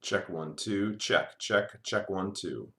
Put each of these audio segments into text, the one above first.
Check 1 2. Check. Check. Check 1 2.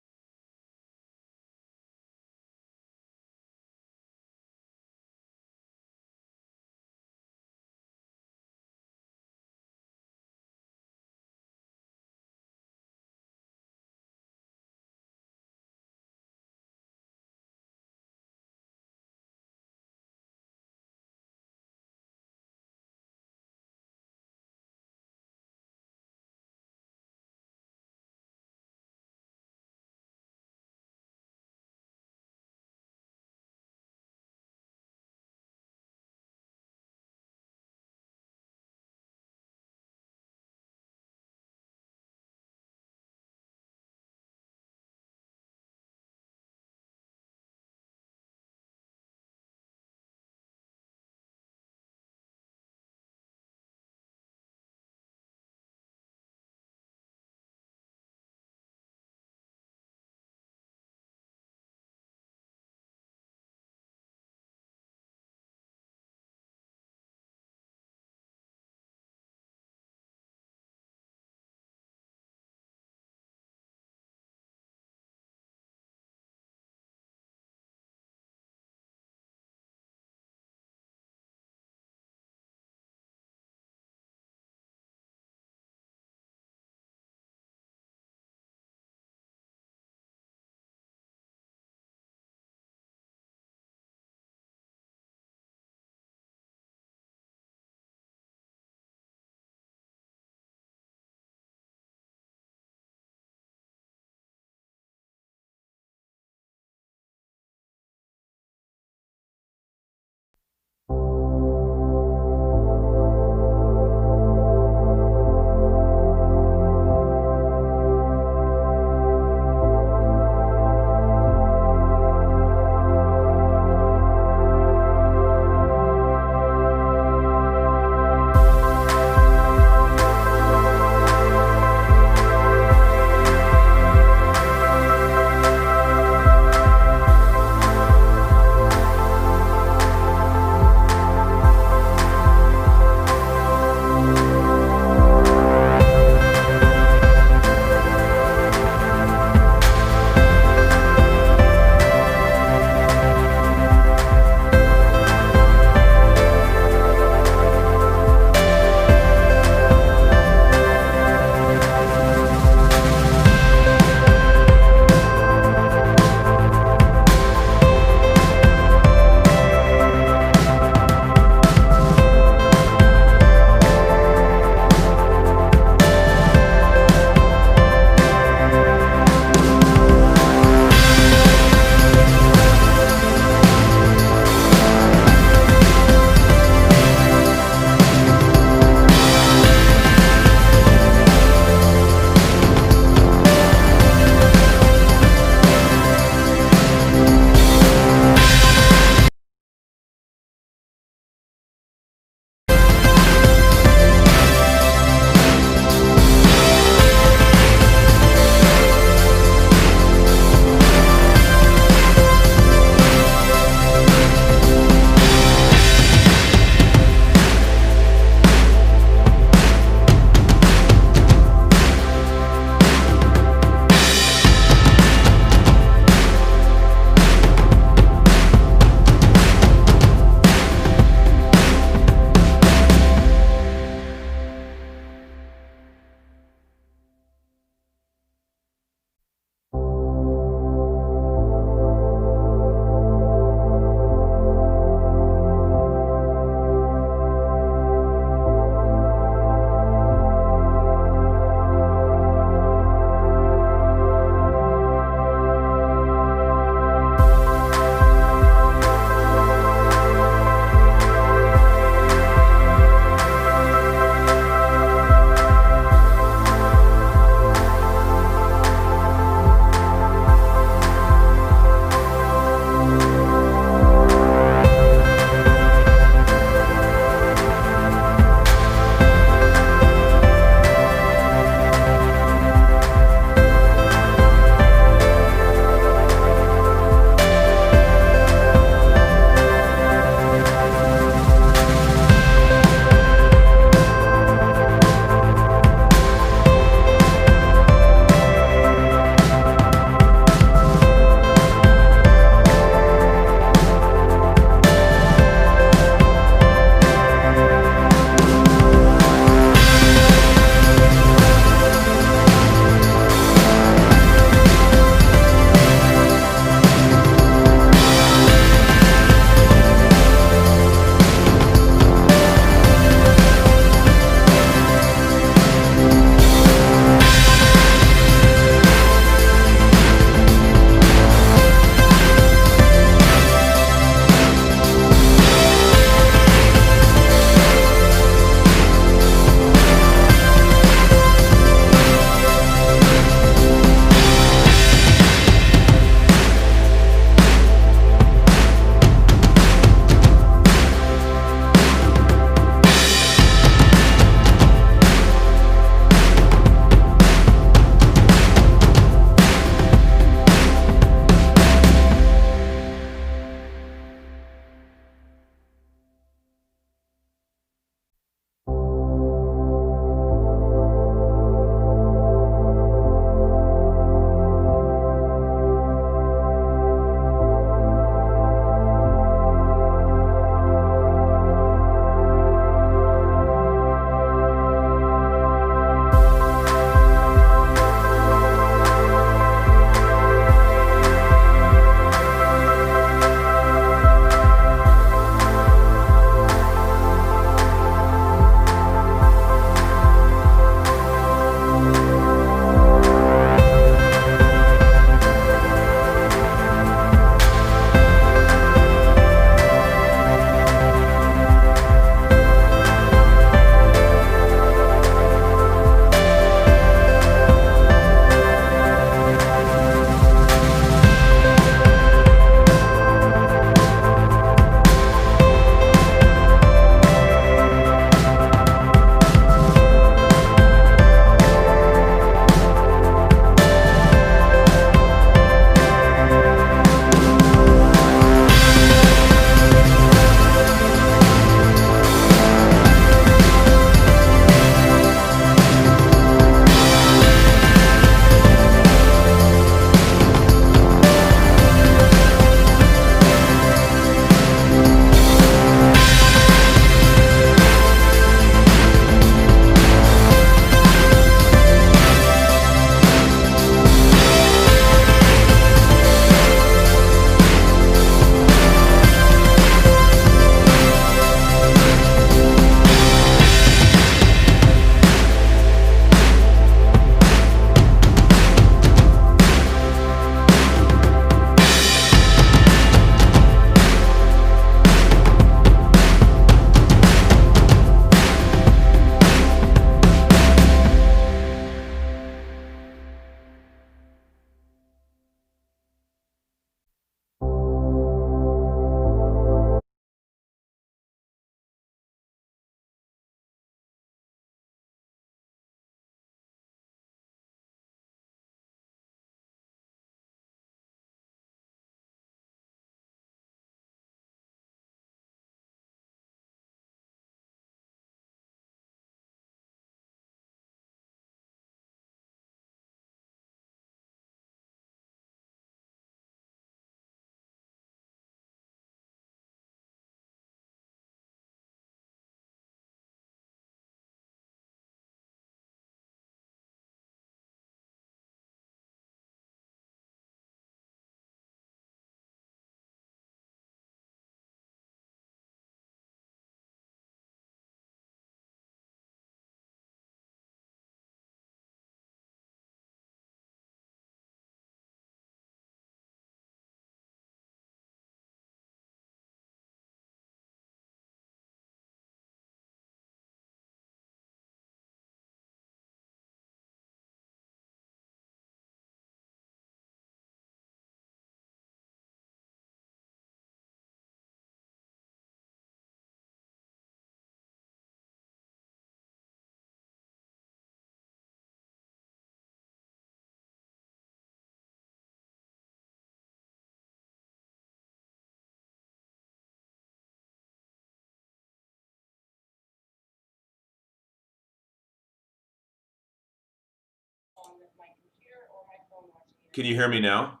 Can you hear me now?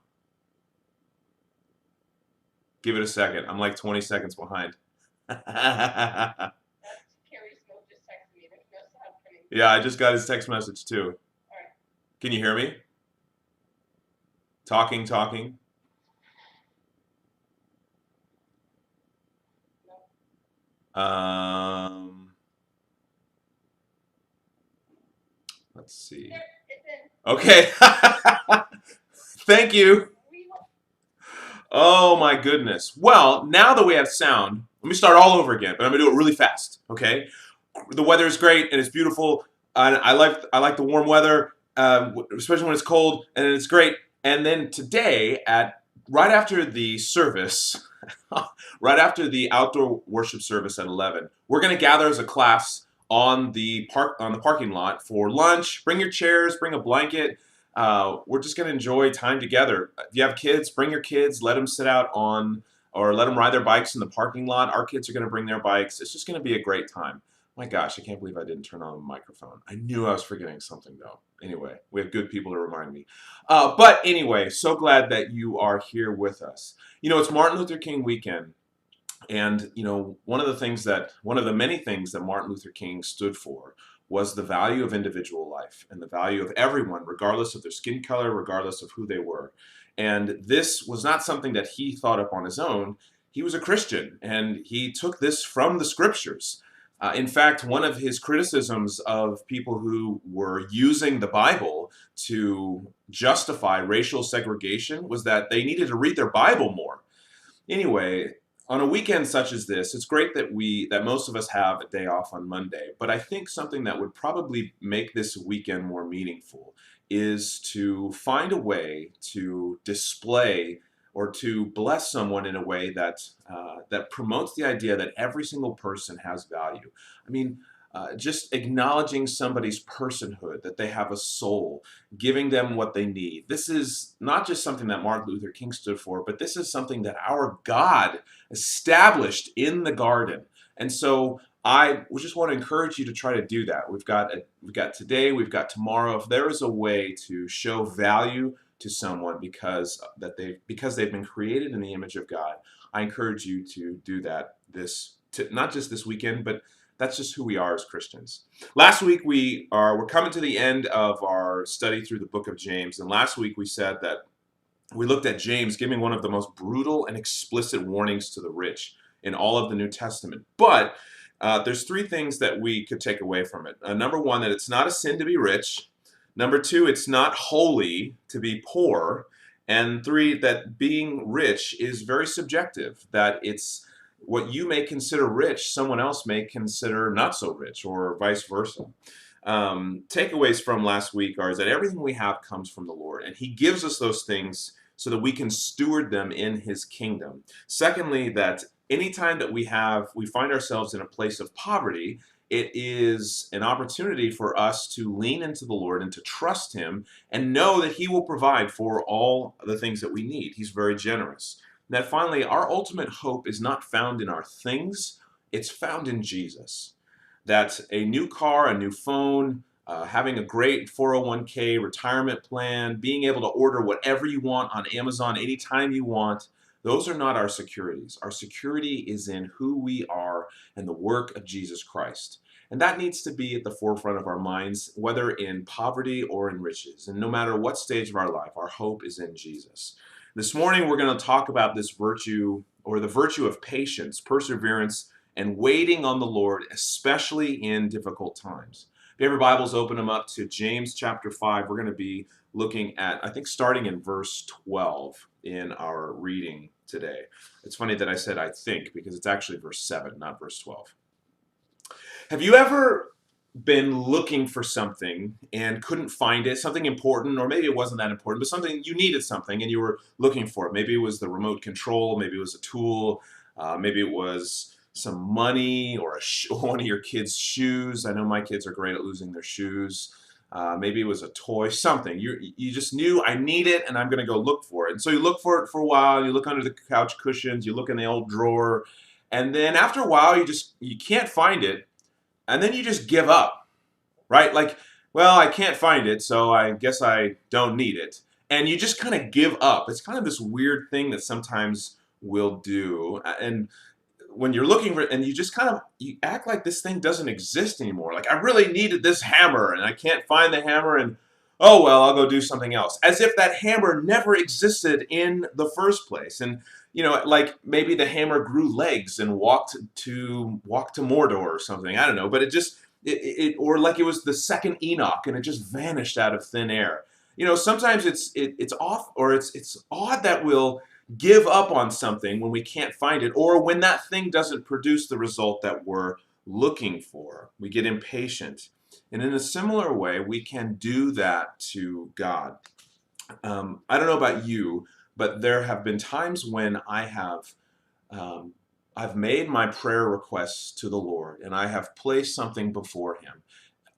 Give it a second. I'm like 20 seconds behind. Yeah, I just got his text message too. Can you hear me? Talking, talking. Um, let's see. Okay. Thank you. Oh my goodness. Well, now that we have sound, let me start all over again, but I'm gonna do it really fast. Okay. The weather is great and it's beautiful. I like the warm weather, especially when it's cold, and it's great. And then today, at right after the service, right after the outdoor worship service at 11, we're going to gather as a class on the parking lot for lunch. Bring your chairs, bring a blanket. We're just going to enjoy time together. If you have kids, bring your kids. Let them sit out on or let them ride their bikes in the parking lot. Our kids are going to bring their bikes. It's just going to be a great time. My gosh, I can't believe I didn't turn on the microphone. I knew I was forgetting something though. Anyway, we have good people to remind me. But anyway, so glad that you are here with us. You know, it's Martin Luther King weekend. And you know, one of the many things that Martin Luther King stood for was the value of individual life and the value of everyone, regardless of their skin color, regardless of who they were. And this was not something that he thought up on his own. He was a Christian, and he took this from the scriptures. In fact, one of his criticisms of people who were using the Bible to justify racial segregation was that they needed to read their Bible more. Anyway, on a weekend such as this, it's great that most of us have a day off on Monday, but I think something that would probably make this weekend more meaningful is to find a way to display or to bless someone in a way that promotes the idea that every single person has value. I mean, just acknowledging somebody's personhood, that they have a soul, giving them what they need. This is not just something that Martin Luther King stood for, but this is something that our God established in the garden. And so I just want to encourage you to try to do that. We've got today, we've got tomorrow. If there is a way to show value to someone because they've been created in the image of God, I encourage you to do that not just this weekend, but that's just who we are as Christians. Last week we're coming to the end of our study through the book of James, and last week we said that we looked at James giving one of the most brutal and explicit warnings to the rich in all of the New Testament. But there's three things that we could take away from it. Number one, that it's not a sin to be rich. Number two, it's not holy to be poor. And three, that being rich is very subjective, that it's what you may consider rich, someone else may consider not so rich, or vice versa. Takeaways from last week are that everything we have comes from the Lord, and He gives us those things so that we can steward them in His kingdom. Secondly, that anytime that we find ourselves in a place of poverty, it is an opportunity for us to lean into the Lord and to trust Him and know that He will provide for all the things that we need. He's very generous. And that finally, our ultimate hope is not found in our things, it's found in Jesus. That a new car, a new phone, having a great 401k retirement plan, being able to order whatever you want on Amazon anytime you want, those are not our securities. Our security is in who we are and the work of Jesus Christ. And that needs to be at the forefront of our minds, whether in poverty or in riches. And no matter what stage of our life, our hope is in Jesus. This morning, we're going to talk about this virtue, or the virtue of patience, perseverance, and waiting on the Lord, especially in difficult times. If you have your Bibles, open them up to James chapter 5. We're going to be looking at, I think, starting in verse 12 in our reading today. It's funny that I said I think, because it's actually verse 7, not verse 12. Have you ever been looking for something and couldn't find it, something important, or maybe it wasn't that important, but something you needed something and you were looking for it? Maybe it was the remote control, maybe it was a tool, maybe it was some money or one of your kids' shoes. I know my kids are great at losing their shoes. Maybe it was a toy, something. You just knew, I need it and I'm going to go look for it. And so you look for it for a while, you look under the couch cushions, you look in the old drawer, and then after a while you can't find it. And then you just give up, right? Like, well, I can't find it, so I guess I don't need it. and you just kind of give up. It's kind of this weird thing that sometimes we'll do, and when you're looking for it, and you just kind of, you act like this thing doesn't exist anymore. Like, I really needed this hammer and I can't find the hammer, and oh well, I'll go do something else, as if that hammer never existed in the first place. And like maybe the hammer grew legs and walked to Mordor or something. I don't know, but or like it was the second Enoch and it just vanished out of thin air. Sometimes it's off, or it's odd that we'll give up on something when we can't find it, or when that thing doesn't produce the result that we're looking for. We get impatient. And in a similar way, we can do that to God. I don't know about you, but there have been times when I've made my prayer requests to the Lord, and I have placed something before Him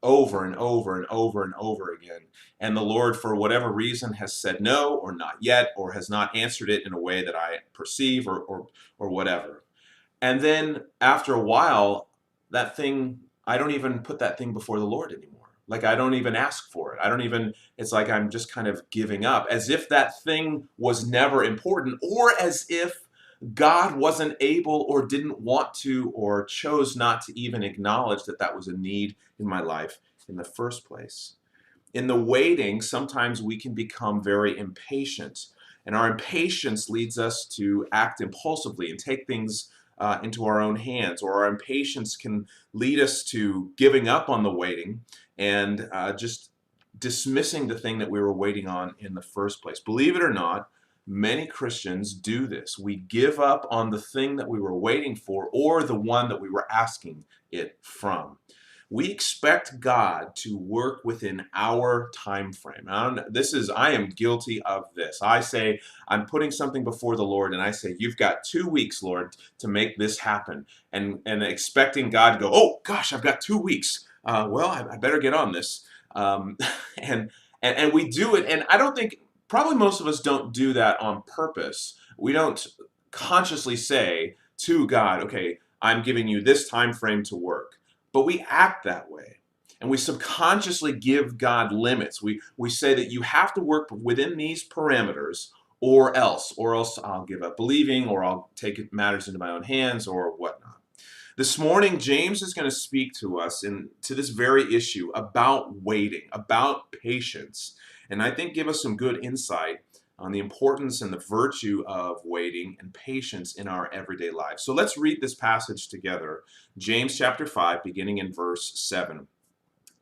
over and over and over and over again. And the Lord, for whatever reason, has said no, or not yet, or has not answered it in a way that I perceive, or whatever. And then after a while, that thing, I don't even put that thing before the Lord anymore. Like, I don't even ask for it. It's like I'm just kind of giving up, as if that thing was never important, or as if God wasn't able, or didn't want to, or chose not to even acknowledge that that was a need in my life in the first place. In the waiting, sometimes we can become very impatient, and our impatience leads us to act impulsively and take things into our own hands, or our impatience can lead us to giving up on the waiting and just dismissing the thing that we were waiting on in the first place. Believe it or not, many Christians do this. We give up on the thing that we were waiting for, or the one that we were asking it from. We expect God to work within our time frame. I am guilty of this. I say, I'm putting something before the Lord, and I say, you've got 2 weeks, Lord, to make this happen. And expecting God to go, oh gosh, I've got 2 weeks. Well, I better get on this. And we do it, and I don't think, probably most of us don't do that on purpose. We don't consciously say to God, okay, I'm giving you this time frame to work. But we act that way. And we subconsciously give God limits. We say that you have to work within these parameters, or else I'll give up believing, or I'll take matters into my own hands, or whatnot. This morning, James is going to speak to us to this very issue about waiting, about patience, and I think give us some good insight on the importance and the virtue of waiting and patience in our everyday lives. So let's read this passage together. James chapter 5, beginning in verse 7.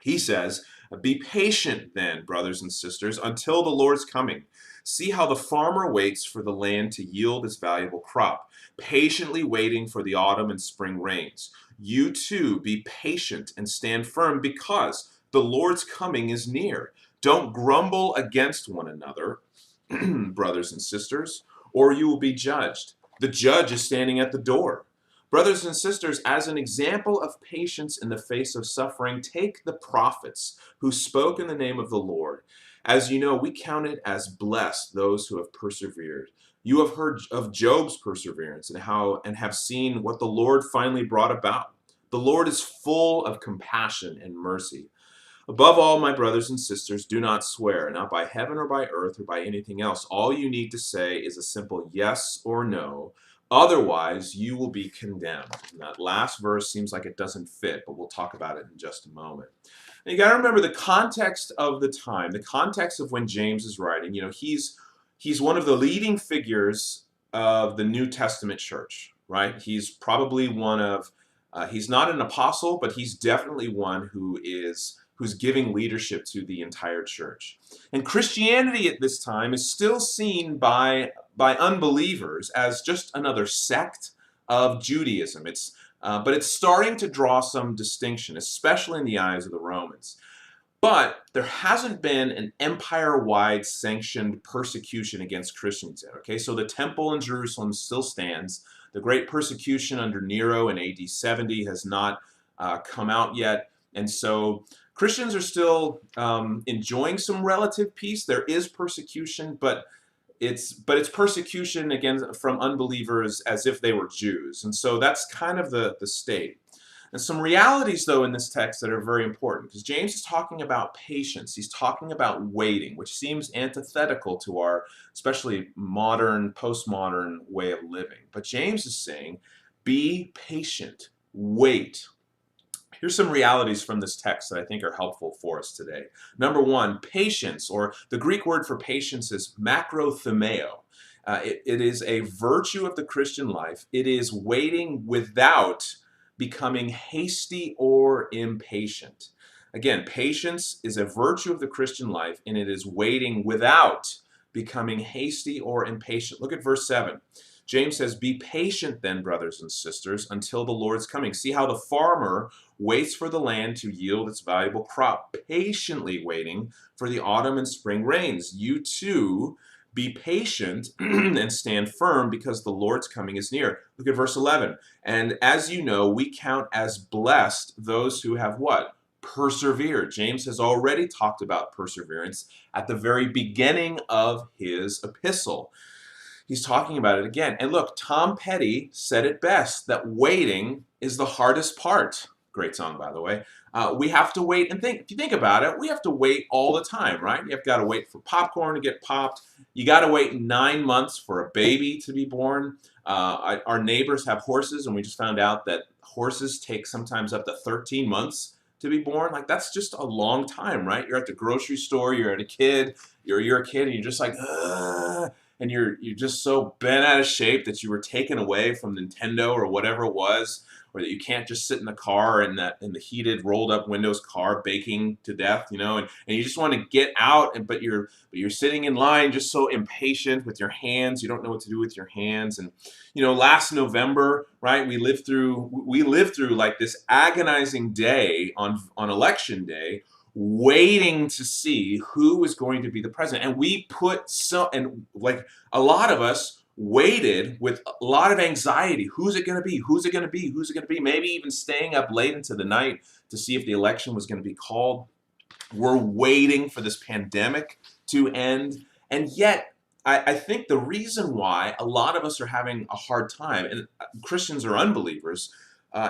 He says, "Be patient then, brothers and sisters, until the Lord's coming. See how the farmer waits for the land to yield its valuable crop, patiently waiting for the autumn and spring rains. You too be patient and stand firm, because the Lord's coming is near. Don't grumble against one another, brothers and sisters, or you will be judged. The judge is standing at the door. Brothers and sisters, as an example of patience in the face of suffering, take the prophets who spoke in the name of the Lord. As you know, we count it as blessed those who have persevered. You have heard of Job's perseverance and have seen what the Lord finally brought about. The Lord is full of compassion and mercy. Above all, my brothers and sisters, do not swear, not by heaven or by earth or by anything else. All you need to say is a simple yes or no. Otherwise, you will be condemned." And that last verse seems like it doesn't fit, but we'll talk about it in just a moment. And you got to remember the context of the time, the context of when James is writing. He's one of the leading figures of the New Testament church, right? He's probably he's not an apostle, but he's definitely one who's giving leadership to the entire church. And Christianity at this time is still seen by unbelievers as just another sect of Judaism. But it's starting to draw some distinction, especially in the eyes of the Romans. But there hasn't been an empire-wide sanctioned persecution against Christians yet. Okay, so the temple in Jerusalem still stands. The great persecution under Nero in AD 70 has not come out yet, and so Christians are still enjoying some relative peace. There is persecution, but it's persecution again from unbelievers as if they were Jews, and so that's kind of the state. And some realities, though, in this text that are very important, because James is talking about patience. He's talking about waiting, which seems antithetical to our, especially modern, postmodern way of living. But James is saying, be patient, wait. Here's some realities from this text that I think are helpful for us today. Number one, patience, or the Greek word for patience is macrothemeo. It is a virtue of the Christian life. It is waiting without becoming hasty or impatient. Again, patience is a virtue of the Christian life, and it is waiting without becoming hasty or impatient. Look at verse 7. James says, be patient then, brothers and sisters, until the Lord's coming. See how the farmer waits for the land to yield its valuable crop, patiently waiting for the autumn and spring rains. You too be patient and stand firm, because the Lord's coming is near. Look at verse 11. And as you know, we count as blessed those who have what? Persevered. James has already talked about perseverance at the very beginning of his epistle. He's talking about it again. And look, Tom Petty said it best, that waiting is the hardest part. Great song, by the way. We have to wait and think. If you think about it, we have to wait all the time, right? You've got to wait for popcorn to get popped. You got to wait 9 months for a baby to be born. Our neighbors have horses, and we just found out that horses take sometimes up to 13 months to be born. Like, that's just a long time, right? You're at the grocery store, you're a kid, you're a kid, and you're just like, ugh. And you're just so bent out of shape that you were taken away from Nintendo or whatever it was, or that you can't just sit in the car in the heated rolled up windows car baking to death, and you just want to get out, but you're sitting in line just so impatient with your hands. You don't know what to do with your hands. And last November, right, we lived through like this agonizing day on election day, waiting to see who was going to be the president. And we a lot of us waited with a lot of anxiety. Who's it going to be? Who's it going to be? Who's it going to be? Maybe even staying up late into the night to see if the election was going to be called. We're waiting for this pandemic to end. And yet, I think the reason why a lot of us are having a hard time, and Christians or unbelievers,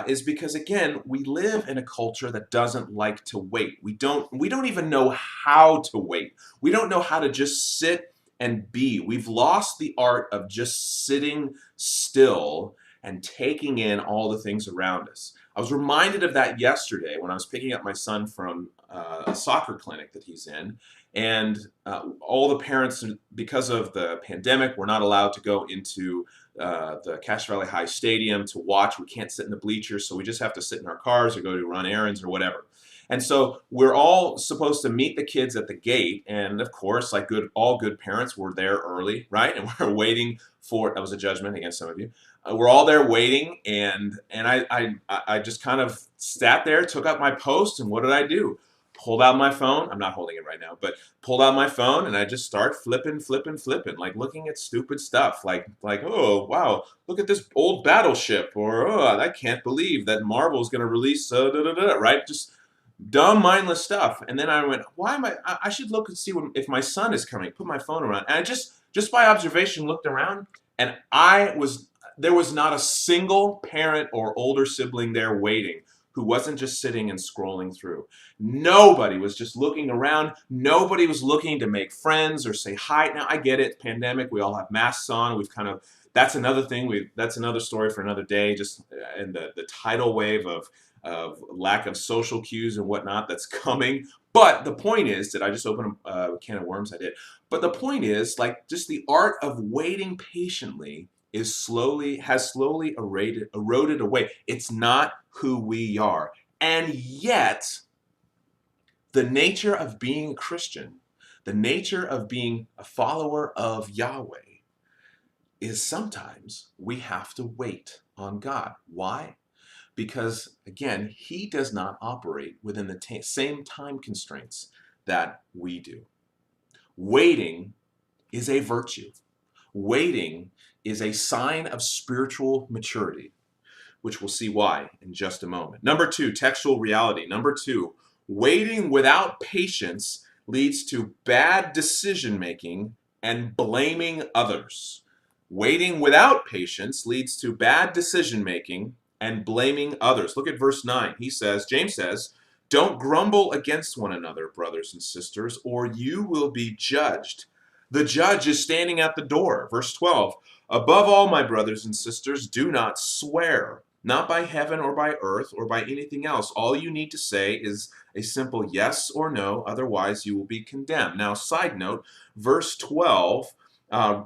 is because, again, we live in a culture that doesn't like to wait. We don't even know how to wait. We don't know how to just sit and be. We've lost the art of just sitting still and taking in all the things around us. I was reminded of that yesterday when I was picking up my son from a soccer clinic that he's in, and all the parents, because of the pandemic, were not allowed to go into the Cache Valley High Stadium to watch. We can't sit in the bleachers, so we just have to sit in our cars or go to run errands or whatever. And so we're all supposed to meet the kids at the gate, and of course, like all good parents, we're there early, right? And we're waiting for, that was a judgment against some of you. We're all there waiting, and I just kind of sat there, took up my post, and what did I do? Pulled out my phone. I'm not holding it right now, but pulled out my phone, and I just start flipping, like looking at stupid stuff, like oh wow, look at this old battleship, or oh, I can't believe that Marvel's going to release right? Just dumb, mindless stuff. And then I went, why am I should look and see if my son is coming. Put my phone around, and I just by observation looked around, and there was not a single parent or older sibling there waiting who wasn't just sitting and scrolling through. Nobody was just looking around. Nobody was looking to make friends or say hi. Now, I get it, pandemic, we all have masks on. That's another thing. That's another story for another day, just in the tidal wave of lack of social cues and whatnot that's coming. But the point is, did I just open a can of worms? I did. But the point is, like, just the art of waiting patiently has slowly eroded away. It's not who we are. And yet, the nature of being a Christian, the nature of being a follower of Yahweh, is sometimes we have to wait on God. Why? Because, again, He does not operate within the same time constraints that we do. Waiting is a virtue. Waiting is a sign of spiritual maturity, which we'll see why in just a moment. Number two, textual reality. Number two, waiting without patience leads to bad decision making and blaming others. Waiting without patience leads to bad decision making and blaming others. Look at verse 9. James says, don't grumble against one another, brothers and sisters, or you will be judged. The judge is standing at the door. Verse 12, above all, my brothers and sisters, do not swear, not by heaven or by earth or by anything else. All you need to say is a simple yes or no, otherwise you will be condemned. Now, side note, verse 12,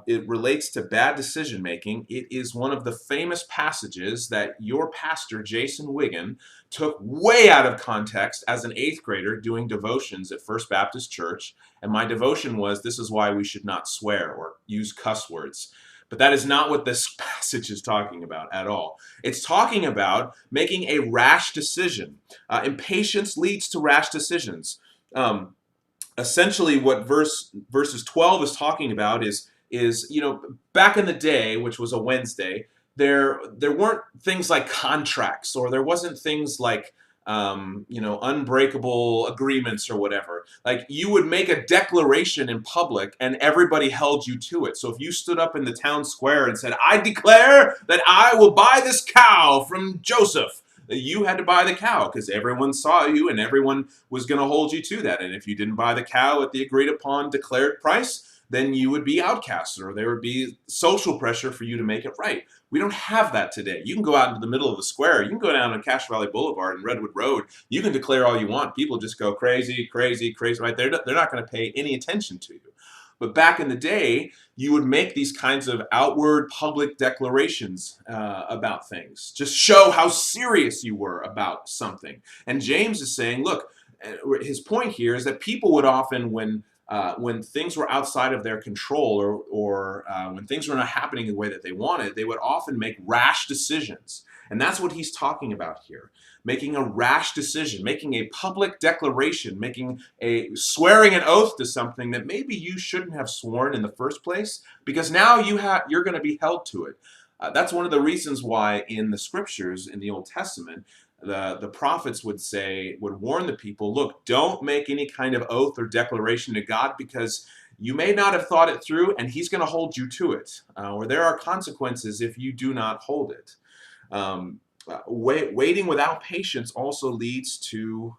it relates to bad decision making. It is one of the famous passages that your pastor, Jason Wiggin, took way out of context as an 8th grader doing devotions at First Baptist Church. And my devotion was, this is why we should not swear or use cuss words. But that is not what this passage is talking about at all. It's talking about making a rash decision. Impatience leads to rash decisions. Essentially, what verses 12 is talking about is back in the day, which was a Wednesday, there weren't things like contracts, or there wasn't things like unbreakable agreements or whatever. Like, you would make a declaration in public and everybody held you to it. So if you stood up in the town square and said, I declare that I will buy this cow from Joseph, you had to buy the cow because everyone saw you and everyone was going to hold you to that. And if you didn't buy the cow at the agreed upon declared price, then you would be outcast, or there would be social pressure for you to make it right. We don't have that today. You can go out into the middle of the square. You can go down on Cache Valley Boulevard and Redwood Road. You can declare all you want. People just go crazy, crazy, crazy, right? They're not going to pay any attention to you. But back in the day, you would make these kinds of outward public declarations about things. Just show how serious you were about something. And James is saying, look, his point here is that people would often, when things were outside of their control, or when things were not happening the way that they wanted, they would often make rash decisions. And that's what he's talking about here. Making a rash decision, making a public declaration, swearing an oath to something that maybe you shouldn't have sworn in the first place, because now you're going to be held to it. That's one of the reasons why in the scriptures in the Old Testament, the prophets would warn the people, look, don't make any kind of oath or declaration to God, because you may not have thought it through and he's going to hold you to it, or there are consequences if you do not hold it. Waiting without patience also leads to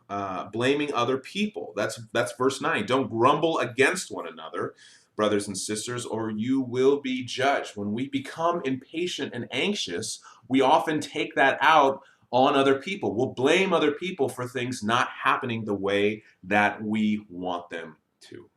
blaming other people. That's verse 9. Don't grumble against one another, brothers and sisters, or you will be judged. When we become impatient and anxious, we often take that out on other people. We'll blame other people for things not happening the way that we want them to.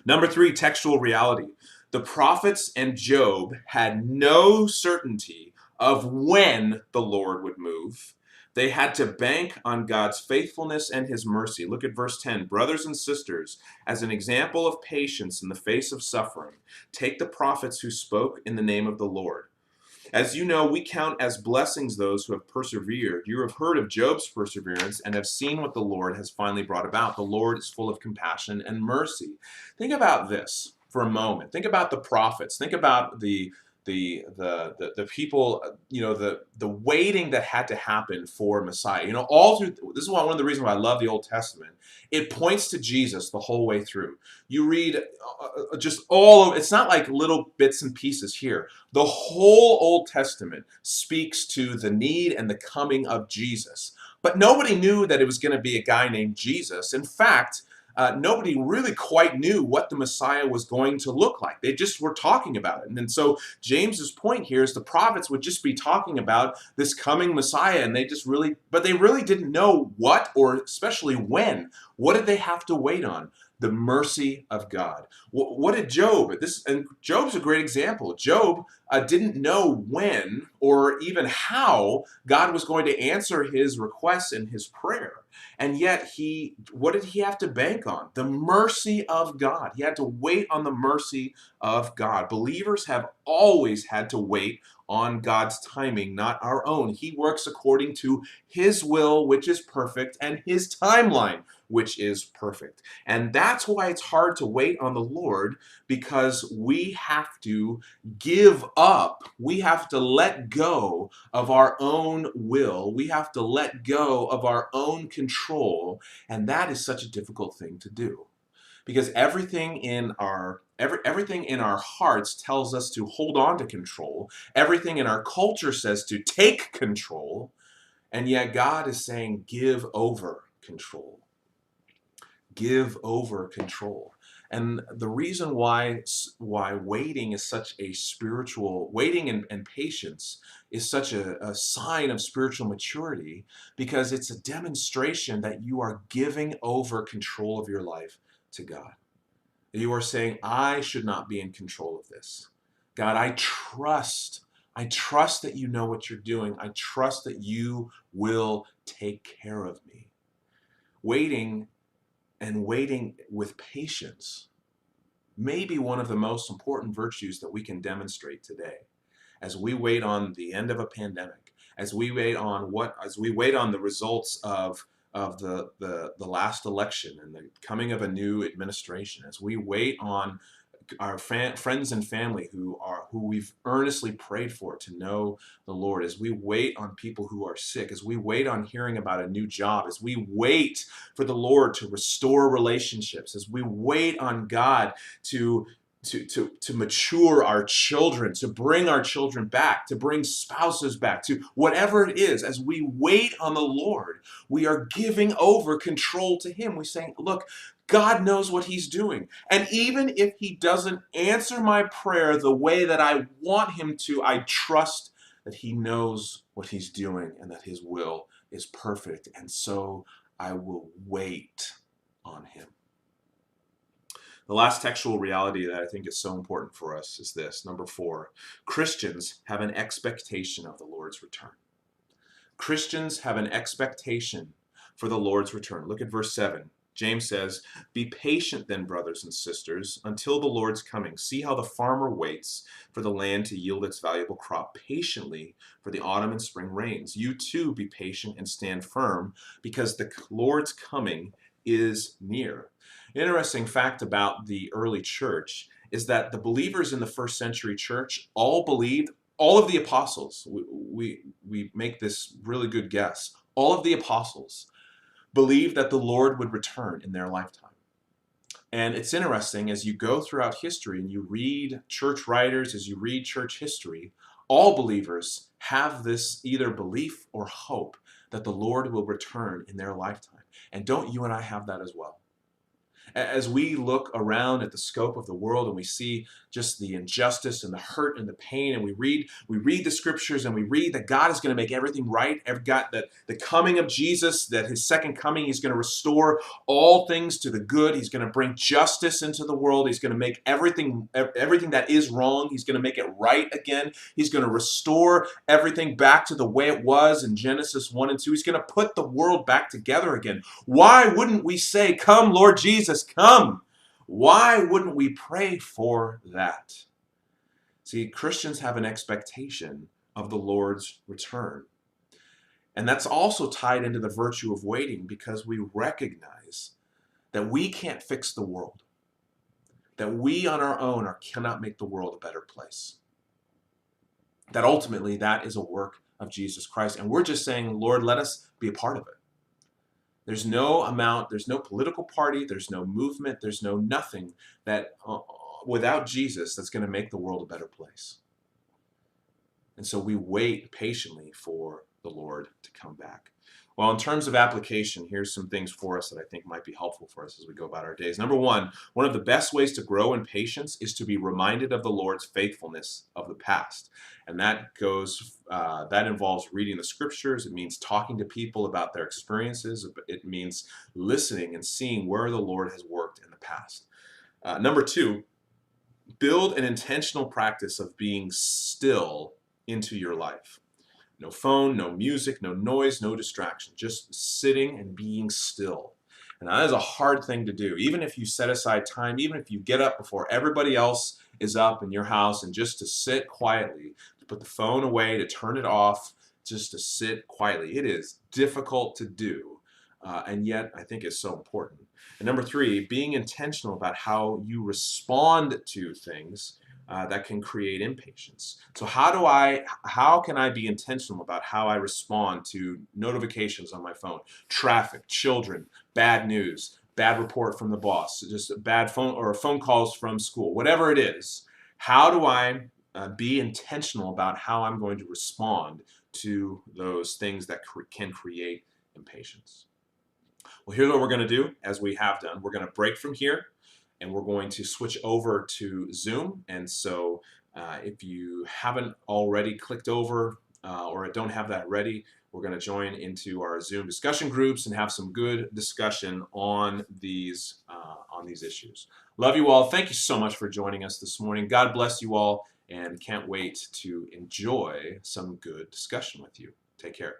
Number 3, textual reality. The prophets and Job had no certainty of when the Lord would move. They had to bank on God's faithfulness and his mercy. Look at verse 10. Brothers and sisters, as an example of patience in the face of suffering, take the prophets who spoke in the name of the Lord. As you know, we count as blessings those who have persevered. You have heard of Job's perseverance and have seen what the Lord has finally brought about. The Lord is full of compassion and mercy. Think about this for a moment. Think about the prophets. Think about the people, the waiting that had to happen for Messiah. All through, this is one of the reasons why I love the Old Testament. It points to Jesus the whole way through. You read just all of, it's not like little bits and pieces here. The whole Old Testament speaks to the need and the coming of Jesus. But nobody knew that it was going to be a guy named Jesus. In fact, nobody really quite knew what the Messiah was going to look like. They just were talking about it. And so James's point here is the prophets would just be talking about this coming Messiah, and they really didn't know what, or especially when. What did they have to wait on? The mercy of God. What did Job? And Job's a great example. Job didn't know when or even how God was going to answer his requests and his prayer. And yet what did he have to bank on? The mercy of God. He had to wait on the mercy of God. Believers have always had to wait on God's timing, not our own. He works according to his will, which is perfect, and his timeline, which is perfect. And that's why it's hard to wait on the Lord, because we have to give up. We have to let go of our own will. We have to let go of our own control. And that is such a difficult thing to do. because everything in our hearts tells us to hold on to control. Everything in our culture says to take control, and yet God is saying, give over control. Give over control. And the reason why waiting is such a spiritual waiting and patience is such a sign of spiritual maturity, because it's a demonstration that you are giving over control of your life to God. You are saying, I should not be in control of this. God, I trust. I trust that you know what you're doing. I trust that you will take care of me. Waiting with patience may be one of the most important virtues that we can demonstrate today. As we wait on the end of a pandemic, as we wait on the results of the last election and the coming of a new administration, as we wait on our friends and family who we've earnestly prayed for to know the Lord, as we wait on people who are sick, as we wait on hearing about a new job, as we wait for the Lord to restore relationships, as we wait on God to mature our children, to bring our children back, to bring spouses back, to whatever it is, as we wait on the Lord, we are giving over control to Him. We're saying, look, God knows what He's doing. And even if He doesn't answer my prayer the way that I want Him to, I trust that He knows what He's doing and that His will is perfect. And so I will wait on Him. The last textual reality that I think is so important for us is this. Number 4, Christians have an expectation of the Lord's return. Christians have an expectation for the Lord's return. Look at verse 7. James says, be patient then, brothers and sisters, until the Lord's coming. See how the farmer waits for the land to yield its valuable crop patiently for the autumn and spring rains. You too be patient and stand firm, because the Lord's coming is near. Interesting fact about the early church is that the believers in the first century church all believed, all of the apostles, we make this really good guess, all of the apostles believed that the Lord would return in their lifetime. And it's interesting, as you go throughout history and you read church writers, as you read church history, all believers have this either belief or hope that the Lord will return in their lifetime. And don't you and I have that as well? As we look around at the scope of the world and we see just the injustice and the hurt and the pain, and we read the scriptures and we read that God is going to make everything right, that the coming of Jesus, that His second coming, He's going to restore all things to the good. He's going to bring justice into the world. He's going to make everything that is wrong, He's going to make it right again. He's going to restore everything back to the way it was in Genesis 1 and 2. He's going to put the world back together again. Why wouldn't we say, come, Lord Jesus, come? Why wouldn't we pray for that? See, Christians have an expectation of the Lord's return. And that's also tied into the virtue of waiting, because we recognize that we can't fix the world, that we on our own cannot make the world a better place. That ultimately that is a work of Jesus Christ. And we're just saying, Lord, let us be a part of it. There's no political party, there's no movement, there's no nothing that without Jesus that's going to make the world a better place. And so we wait patiently for the Lord to come back. Well, in terms of application, here's some things for us that I think might be helpful for us as we go about our days. Number 1, one of the best ways to grow in patience is to be reminded of the Lord's faithfulness of the past. And that involves reading the scriptures. It means talking to people about their experiences. It means listening and seeing where the Lord has worked in the past. Number 2, build an intentional practice of being still into your life. No phone, no music, no noise, no distraction. Just sitting and being still. And that is a hard thing to do. Even if you set aside time, even if you get up before everybody else is up in your house, and just to sit quietly, to put the phone away, to turn it off, just to sit quietly. It is difficult to do, and yet I think it's so important. And number 3, being intentional about how you respond to things that can create impatience. So how can I be intentional about how I respond to notifications on my phone, traffic, children, bad news, bad report from the boss, just a bad phone calls from school, whatever it is. How do I be intentional about how I'm going to respond to those things that can create impatience? Well, here's what we're going to do, as we have done. We're going to break from here, and we're going to switch over to Zoom. And so if you haven't already clicked over or don't have that ready, we're going to join into our Zoom discussion groups and have some good discussion on these issues. Love you all. Thank you so much for joining us this morning. God bless you all, and can't wait to enjoy some good discussion with you. Take care.